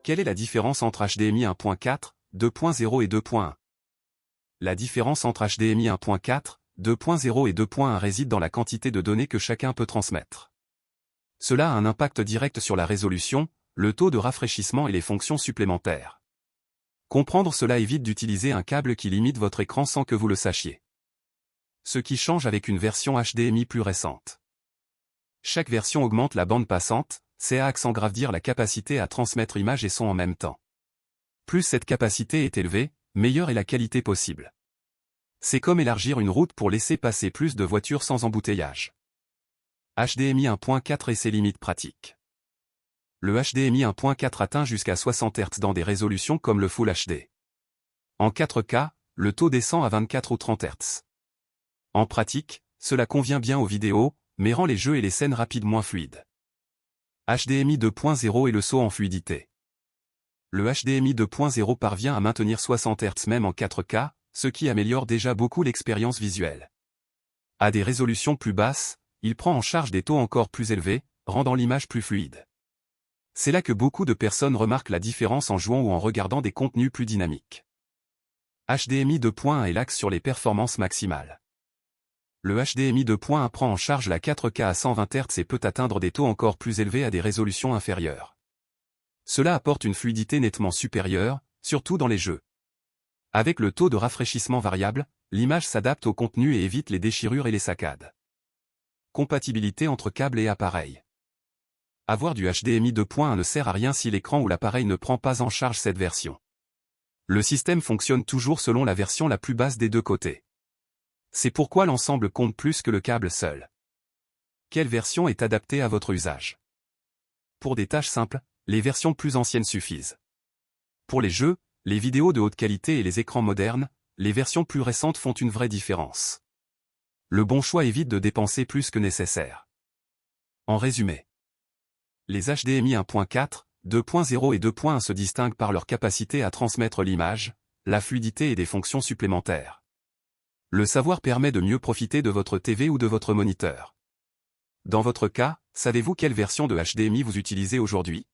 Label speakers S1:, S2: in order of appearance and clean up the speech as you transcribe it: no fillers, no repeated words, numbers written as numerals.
S1: Quelle est la différence entre HDMI 1.4, 2.0 et 2.1? La différence entre HDMI 1.4, 2.0 et 2.1 réside dans la quantité de données que chacun peut transmettre. Cela a un impact direct sur la résolution, le taux de rafraîchissement et les fonctions supplémentaires. Comprendre cela évite d'utiliser un câble qui limite votre écran sans que vous le sachiez. Ce qui change avec une version HDMI plus récente. Chaque version augmente la bande passante, c'est sans gravdir la capacité à transmettre images et son en même temps. Plus cette capacité est élevée, meilleure est la qualité possible. C'est comme élargir une route pour laisser passer plus de voitures sans embouteillage. HDMI 1.4 et ses limites pratiques. Le HDMI 1.4 atteint jusqu'à 60 Hz dans des résolutions comme le Full HD. En 4K, le taux descend à 24 ou 30 Hz. En pratique, cela convient bien aux vidéos, mais rend les jeux et les scènes rapides moins fluides. HDMI 2.0 et le saut en fluidité. Le HDMI 2.0 parvient à maintenir 60 Hz même en 4K, ce qui améliore déjà beaucoup l'expérience visuelle. À des résolutions plus basses, il prend en charge des taux encore plus élevés, rendant l'image plus fluide. C'est là que beaucoup de personnes remarquent la différence en jouant ou en regardant des contenus plus dynamiques. HDMI 2.1 est l'axe sur les performances maximales. Le HDMI 2.1 prend en charge la 4K à 120 Hz et peut atteindre des taux encore plus élevés à des résolutions inférieures. Cela apporte une fluidité nettement supérieure, surtout dans les jeux. Avec le taux de rafraîchissement variable, l'image s'adapte au contenu et évite les déchirures et les saccades. Compatibilité entre câbles et appareil. Avoir du HDMI 2.1 ne sert à rien si l'écran ou l'appareil ne prend pas en charge cette version. Le système fonctionne toujours selon la version la plus basse des deux côtés. C'est pourquoi l'ensemble compte plus que le câble seul. Quelle version est adaptée à votre usage? Pour des tâches simples, les versions plus anciennes suffisent. Pour les jeux, les vidéos de haute qualité et les écrans modernes, les versions plus récentes font une vraie différence. Le bon choix évite de dépenser plus que nécessaire. En résumé, les HDMI 1.4, 2.0 et 2.1 se distinguent par leur capacité à transmettre l'image, la fluidité et des fonctions supplémentaires. Le savoir permet de mieux profiter de votre TV ou de votre moniteur. Dans votre cas, savez-vous quelle version de HDMI vous utilisez aujourd'hui?